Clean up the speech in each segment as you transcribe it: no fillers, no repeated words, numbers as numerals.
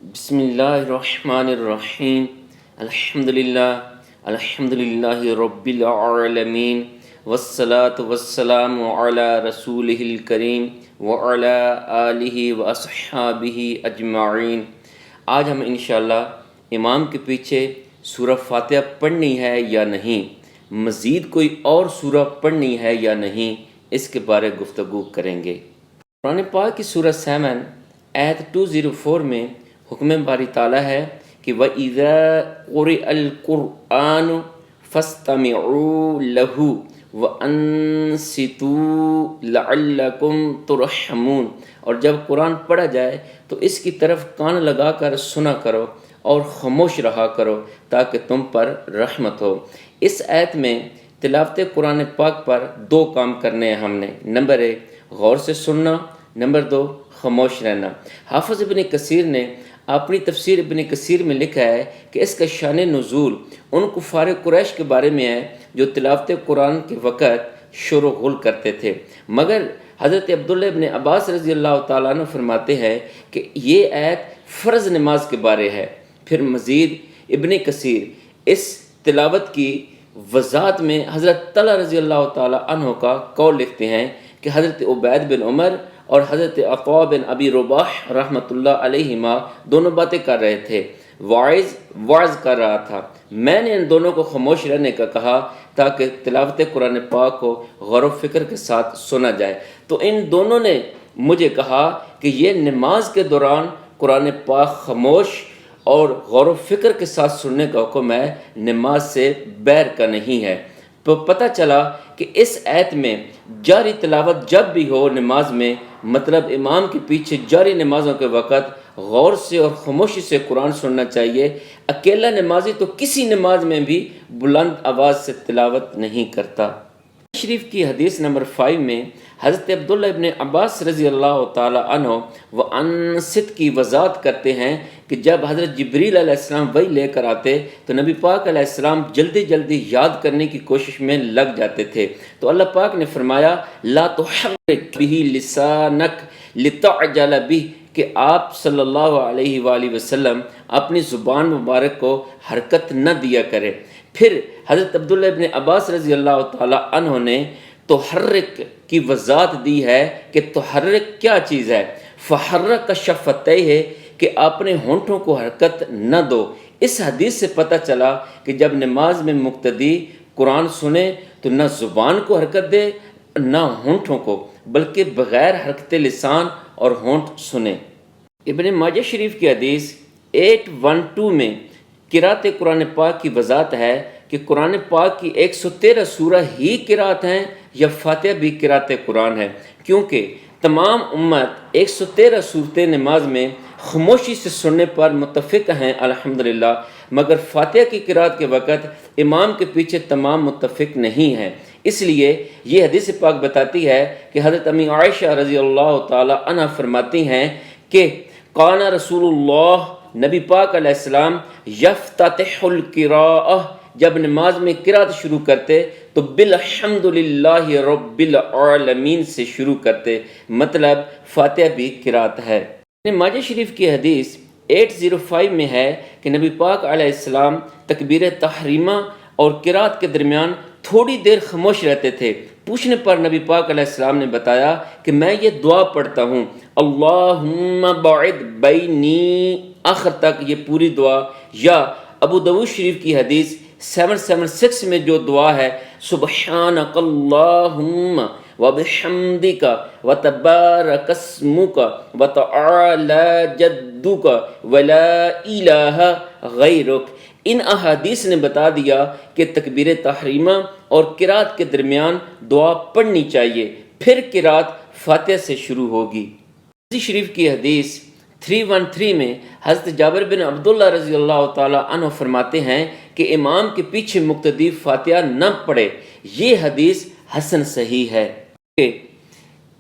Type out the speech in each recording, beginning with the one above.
بسم اللہ الرحمن الرحیم الحمدللہ رب العالمین والصلاة والسلام علی رسولہ الکریم وعلی آلہ واصحابہ اجمعین۔ آج ہم انشاءاللہ امام کے پیچھے سورہ فاتحہ پڑھنی ہے یا نہیں، مزید کوئی اور سورہ پڑھنی ہے یا نہیں، اس کے بارے گفتگو کریں گے۔ قرآن پاک کی سورہ 7 آیت 204 میں حکم باری تعالیٰ ہے کہ وَإِذَا قُرِئَ الْقُرْآنُ فَاسْتَمِعُوا لَهُ وَأَنصِتُوا لَعَلَّكُمْ تُرْحَمُونَ، اور جب قرآن پڑھا جائے تو اس کی طرف کان لگا کر سنا کرو اور خاموش رہا کرو تاکہ تم پر رحمت ہو۔ اس آیت میں تلاوت قرآن پاک پر 2 کام کرنے ہیں ہم نے۔ نمبر 1 غور سے سننا، نمبر 2 خاموش رہنا۔ حافظ ابن کثیر نے اپنی تفسیر ابن کثیر میں لکھا ہے کہ اس کا شان نزول ان کفار قریش کے بارے میں ہے جو تلاوت قرآن کے وقت شور و غل کرتے تھے، مگر حضرت عبداللہ ابن عباس رضی اللہ تعالیٰ عنہ فرماتے ہیں کہ یہ آیت فرض نماز کے بارے ہے۔ پھر مزید ابن کثیر اس تلاوت کی وضاحت میں حضرت طلحہ رضی اللہ تعالیٰ عنہ کا قول لکھتے ہیں کہ حضرت عبید بن عمر اور حضرت عطاء بن ابی رباح رحمۃ اللہ علیہما دونوں باتیں کر رہے تھے، واعظ کر رہا تھا۔ میں نے ان دونوں کو خاموش رہنے کا کہا تاکہ تلاوت قرآن پاک کو غور و فکر کے ساتھ سنا جائے، تو ان دونوں نے مجھے کہا کہ یہ نماز کے دوران قرآن پاک خاموش اور غور و فکر کے ساتھ سننے کا حکم ہے، نماز سے بیر کا نہیں ہے۔ تو پتہ چلا کہ اس آیت میں جاری تلاوت جب بھی ہو نماز میں، مطلب امام کے پیچھے جاری نمازوں کے وقت غور سے اور خاموشی سے قرآن سننا چاہیے۔ اکیلا نمازی تو کسی نماز میں بھی بلند آواز سے تلاوت نہیں کرتا۔ شریف کی حدیث نمبر 5 میں حضرت عبداللہ ابن عباس رضی اللہ تعالی عنہ وانصت کی وضاحت کرتے ہیں کہ جب حضرت جبریل علیہ السلام وحی لے کر آتے تو نبی پاک علیہ السلام جلدی جلدی یاد کرنے کی کوشش میں لگ جاتے تھے، تو اللہ پاک نے فرمایا لا تحرک به لسانک لتعجل به، کہ آپ صلی اللہ علیہ وآلہ وسلم اپنی زبان مبارک کو حرکت نہ دیا کرے۔ پھر حضرت عبداللہ ابن عباس رضی اللہ تعالی عنہ نے تحرک کی وضاحت دی ہے کہ تحرک کیا چیز ہے۔ فحرک شفتیہ، کہ اپنے ہونٹوں کو حرکت نہ دو۔ اس حدیث سے پتہ چلا کہ جب نماز میں مقتدی قرآن سنے تو نہ زبان کو حرکت دے نہ ہونٹوں کو، بلکہ بغیر حرکت لسان اور ہونٹ سنے۔ ابن ماجہ شریف کی حدیث 812 میں قرأت قرآن پاک کی وضاحت ہے کہ قرآن پاک کی 113 سورہ ہی قرأت ہیں یا فاتحہ بھی قرأت قرآن ہے، کیونکہ تمام امت 113 صورتیں نماز میں خاموشی سے سننے پر متفق ہیں الحمدللہ، مگر فاتحہ کی قرأت کے وقت امام کے پیچھے تمام متفق نہیں ہیں۔ اس لیے یہ حدیث پاک بتاتی ہے کہ حضرت امی عائشہ رضی اللہ تعالی عنہ فرماتی ہیں کہ کان رسول اللہ، نبی پاک علیہ السلام یفتتح القراءہ، جب نماز میں قرأت شروع کرتے تو بالحمد للہ رب العالمین سے شروع کرتے، مطلب فاتحہ بھی قرأت ہے۔ ماجہ شریف کی حدیث 805 میں ہے کہ نبی پاک علیہ السلام تکبیر تحریمہ اور قرأت کے درمیان تھوڑی دیر خاموش رہتے تھے۔ پوچھنے پر نبی پاک علیہ السلام نے بتایا کہ میں یہ دعا پڑھتا ہوں اللہم باعد بینی، آخر تک یہ پوری دعا، یا ابو داؤد شریف کی حدیث 776 میں جو دعا ہے سبحانک اللہم وبحمدک وتبارک اسمک وتعالی جدک ولا الہ غیرک، ان احادیث نے بتا دیا کہ تکبیر تحریمہ اور قرأت کے درمیان دعا پڑھنی چاہیے، پھر قرأت فاتحہ سے شروع ہوگی۔ شریف کی حدیث 313 میں حضرت جابر بن عبداللہ رضی اللہ تعالی عنہ فرماتے ہیں کہ امام کے پیچھے مقتدی فاتحہ نہ پڑھے، یہ حدیث حسن صحیح ہے،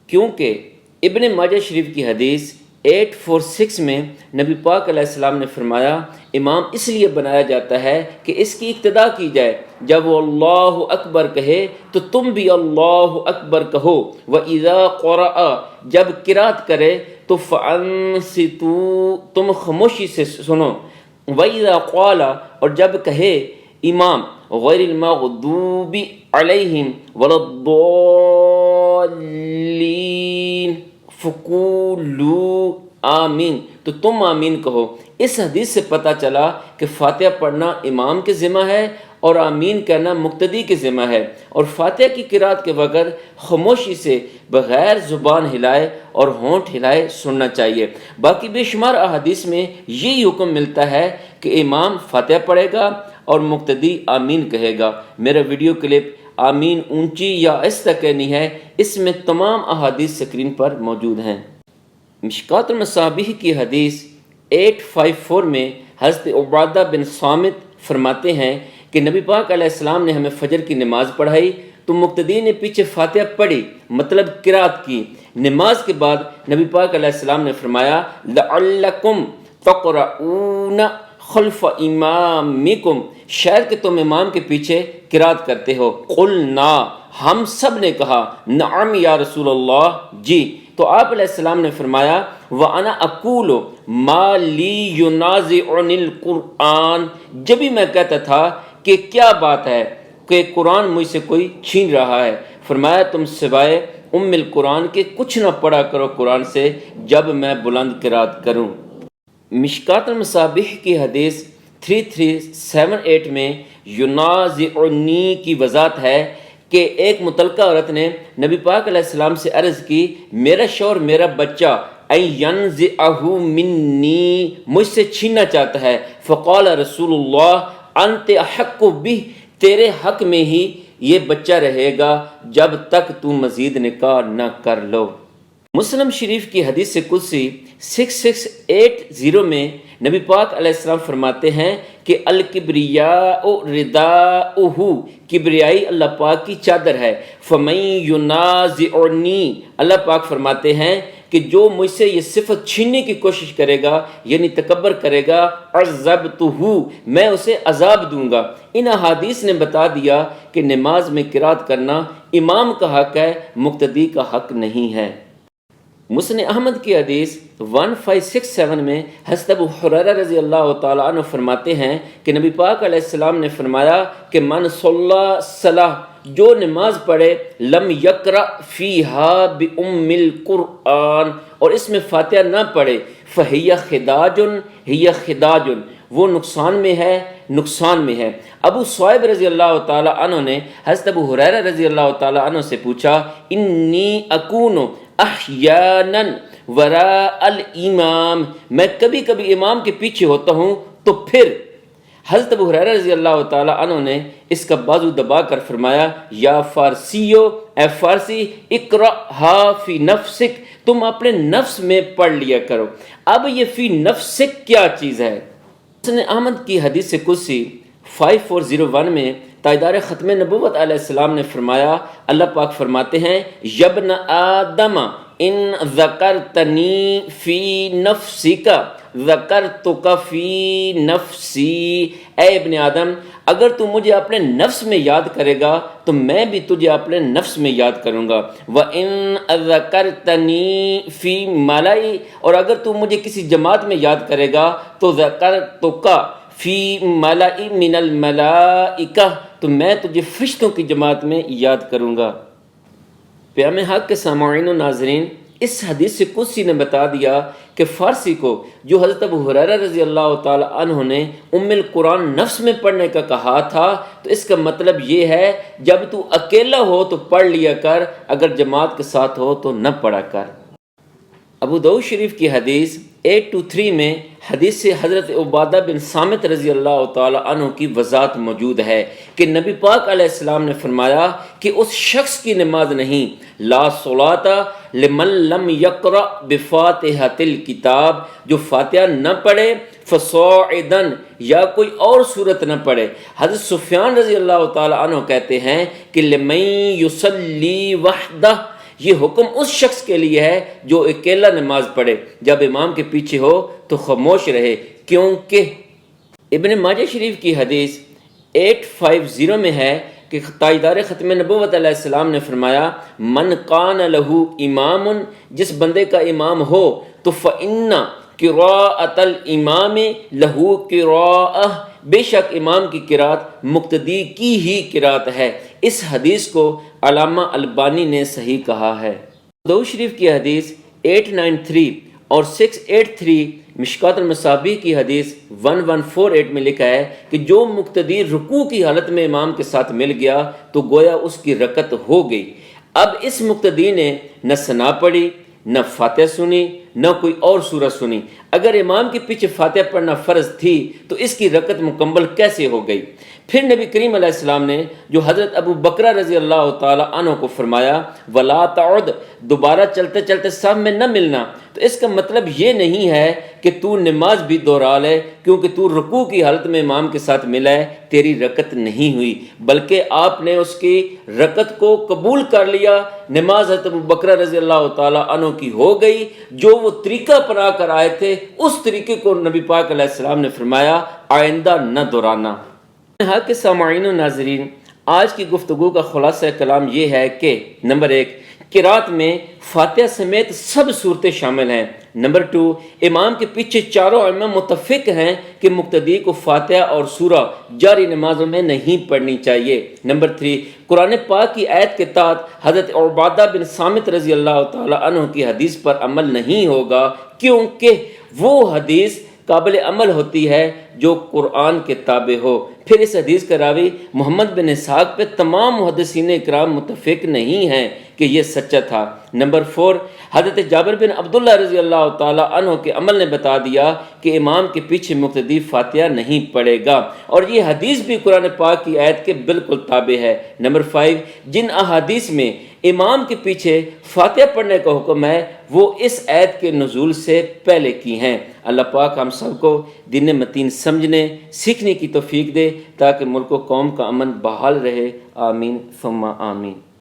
کیونکہ ابن ماجہ شریف کی حدیث 846 میں نبی پاک علیہ السلام نے فرمایا امام اس لیے بنایا جاتا ہے کہ اس کی اقتداء کی جائے، جب وہ اللہ اکبر کہے تو تم بھی اللہ اکبر کہو، وَإِذَا قَرَأَ، جب قرأت کرے تو فَأَنصِتُوا تم خاموشی سے سنو، وَإِذَا قَالَ اور جب کہے امام غیر المغضوب علیہم ولا الضالین فقولوا آمین تو تم آمین کہو۔ اس حدیث سے پتہ چلا کہ فاتحہ پڑھنا امام کے ذمہ ہے اور آمین کہنا مقتدی کے ذمہ ہے، اور فاتحہ کی قرات کے وقت خاموشی سے بغیر زبان ہلائے اور ہونٹ ہلائے سننا چاہیے۔ باقی بے شمار احادیث میں یہی حکم ملتا ہے کہ امام فاتحہ پڑھے گا اور مقتدی آمین کہے گا۔ میرا ویڈیو کلپ آمین اونچی یا آہستہ کہنی ہے، اس میں تمام احادیث سکرین پر موجود ہیں۔ مشکوٰۃ المصابیح کی حدیث 854 میں حضرت عبادہ بن صامت فرماتے ہیں کہ نبی پاک علیہ السلام نے ہمیں فجر کی نماز پڑھائی تو مقتدی نے پیچھے فاتحہ پڑھی، مطلب قرات کی۔ نماز کے بعد نبی پاک علیہ السلام نے فرمایا لعلکم تقرؤون خلف امامکم، شاید کہ تم امام کے پیچھے قرات کرتے ہو۔ قلنا ہم سب نے کہا نعم یا رسول اللہ، جی۔ تو آپ علیہ السلام نے فرمایا وَأَنَا أَقُولُ مَا لِي يُنَازِعُنِي الْقُرْآنَ، جب بھی میں کہتا تھا کہ کیا بات ہے کہ قرآن مجھ سے کوئی چھین رہا ہے، فرمایا تم سوائے ام القرآن کے کچھ نہ پڑھا کرو قرآن سے جب میں بلند قرات کروں۔ مشکوٰۃ المصابیح کی حدیث 3378 میں ینازعنی کی وضاحت ہے کہ ایک متعلقہ عورت نے نبی پاک علیہ السلام سے عرض کی میرا شوہر میرا بچہ ینزعہ منی، مجھ سے چھیننا چاہتا ہے۔ فقال رسول اللہ انت احق بہ، تیرے حق میں ہی یہ بچہ رہے گا جب تک تو مزید نکاح نہ کر لو۔ مسلم شریف کی حدیث قدسی 6680 میں نبی پاک علیہ السلام فرماتے ہیں کہ الکبریاء رداؤہ، کبریائی اللہ پاک کی چادر ہے۔ فمن ینازعنی، اللہ پاک فرماتے ہیں کہ جو مجھ سے یہ صفت چھیننے کی کوشش کرے گا یعنی تکبر کرے گا عذبتہ، میں اسے عذاب دوں گا۔ ان احادیث نے بتا دیا کہ نماز میں قرات کرنا امام کا حق ہے، مقتدی کا حق نہیں ہے۔ مسند احمد کی حدیث 1567 میں حضرت ابو ہریرہ رضی اللہ تعالیٰ عنہ فرماتے ہیں کہ نبی پاک علیہ السلام نے فرمایا کہ من صلی صلاح، جو نماز پڑھے لم یقرأ فیہا بأم القرآن، اور اس میں فاتحہ نہ پڑھے، فہی خداج، ہی خداج، وہ نقصان میں ہے، نقصان میں ہے۔ ابو صائب رضی اللہ تعالیٰ عنہ نے حضرت ابو ہریرہ رضی اللہ تعالیٰ عنہ سے پوچھا انی اکون احیانا وراء الامام، میں کبھی کبھی امام کے پیچھے ہوتا ہوں تو پھر حضرت ابو ہریرہ رضی اللہ تعالیٰ عنہ نے اس کا بازو دبا کر فرمایا یا فارسیو، اے فارسی اقرأہا فی نفسک، تم اپنے نفس میں پڑھ لیا کرو۔ اب یہ فی نفسک کیا چیز ہے؟ مسند احمد کی حدیث قدسی 5401 میں تاجدار ختم نبوت علیہ السلام نے فرمایا، اللہ پاک فرماتے ہیں یبن آدم ان ذکرتنی فی نفسک ذکرتک فی نفسی، اے ابن آدم اگر تو مجھے اپنے نفس میں یاد کرے گا تو میں بھی تجھے اپنے نفس میں یاد کروں گا۔ وَإِن ذَكَرْتَنِي فِي مَلَئِ، اور اگر تو مجھے کسی جماعت میں یاد کرے گا تو ذَكَرْتُكَ فِي مَلَئِ مِنَ الْمَلَائِكَةِ، تو میں تجھے فرشتوں کی جماعت میں یاد کروں گا۔ پیام حق کے سامعین و ناظرین، اس حدیث قدسی نے بتا دیا کہ فارسی کو جو حضرت ابو ہریرہ رضی اللہ تعالی عنہ نے ام القرآن نفس میں پڑھنے کا کہا تھا، تو اس کا مطلب یہ ہے جب تو اکیلا ہو تو پڑھ لیا کر، اگر جماعت کے ساتھ ہو تو نہ پڑھا کر۔ ابو داؤد شریف کی حدیث 823 میں حدیث سے حضرت عبادہ بن صامت رضی اللہ تعالی عنہ کی وضاحت موجود ہے کہ نبی پاک علیہ السلام نے فرمایا کہ اس شخص کی نماز نہیں، لا صلاۃ لمن لم یقرأ بفاتحۃ الکتاب، جو فاتحہ نہ پڑھے، فصاعدا، یا کوئی اور صورت نہ پڑھے۔ حضرت سفیان رضی اللہ تعالی عنہ کہتے ہیں کہ لمن یصلی وحدہ، یہ حکم اس شخص کے لیے ہے جو اکیلا نماز پڑھے، جب امام کے پیچھے ہو تو خاموش رہے، کیونکہ ابن ماجہ شریف کی حدیث 850 میں ہے کہ کہ تاجدار ختم نبوت علیہ السلام نے فرمایا من کان لہو امام، جس بندے کا امام ہو تو فإن قراءۃ الامام لہو قراءہ، بے شک امام کی قرات مقتدی کی ہی قرات ہے۔ اس حدیث کو علامہ البانی نے صحیح کہا ہے۔ دو شریف کی حدیث 893 اور 683، مشکات المصابیح کی حدیث 1148 میں لکھا ہے کہ جو مقتدی رکوع کی حالت میں امام کے ساتھ مل گیا تو گویا اس کی رکعت ہو گئی۔ اب اس مقتدی نے نہ ثنا پڑھی، نہ فاتحہ سنی، نہ کوئی اور سورہ سنی۔ اگر امام کے پیچھے فاتحہ پڑھنا فرض تھی تو اس کی رکعت مکمل کیسے ہو گئی؟ پھر نبی کریم علیہ السلام نے جو حضرت ابو بکرہ رضی اللہ تعالیٰ عنہ کو فرمایا وَلَا تَعُدْ، دوبارہ چلتے چلتے صف میں نہ ملنا، تو اس کا مطلب یہ نہیں ہے کہ تو نماز بھی دوہرا لے کیونکہ تو رکوع کی حالت میں امام کے ساتھ ملا ہے، تیری رکعت نہیں ہوئی، بلکہ آپ نے اس کی رکعت کو قبول کر لیا۔ نماز حضرت ابو بکرہ رضی اللہ تعالیٰ عنہ کی ہو گئی، جو وہ طریقہ اپنا کر آئے تھے اس طریقے کو نبی پاک علیہ السلام نے فرمایا آئندہ نہ دہرانا۔ حق کے سامعین و ناظرین، آج کی گفتگو کا خلاصہ کلام یہ ہے کہ نمبر 1، قرات میں فاتحہ سمیت سب صورتیں شامل ہیں۔ نمبر 2، امام کے پیچھے چاروں ائمہ متفق ہیں کہ مقتدی کو فاتحہ اور سورہ جاری نمازوں میں نہیں پڑھنی چاہیے۔ نمبر 3، قرآن پاک کی آیت کے تحت حضرت عبادہ بن صامت رضی اللہ تعالی عنہ کی حدیث پر عمل نہیں ہوگا کیونکہ وہ حدیث قابل عمل ہوتی ہے جو قرآن کے تابع ہو۔ پھر اس حدیث کا راوی محمد بن اسحاق پہ تمام محدثین اکرام متفق نہیں ہیں کہ یہ سچا تھا۔ نمبر 4، حضرت جابر بن عبداللہ رضی اللہ تعالیٰ عنہ کے عمل نے بتا دیا کہ امام کے پیچھے مقتدی فاتحہ نہیں پڑھے گا، اور یہ حدیث بھی قرآن پاک کی آیت کے بالکل تابع ہے۔ نمبر 5، جن احادیث میں امام کے پیچھے فاتحہ پڑھنے کا حکم ہے وہ اس آیت کے نزول سے پہلے کی ہیں۔ اللہ پاک ہم سب کو دین متین سمجھنے سیکھنے کی توفیق دے تاکہ ملک و قوم کا امن بحال رہے۔ آمین ثم آمین۔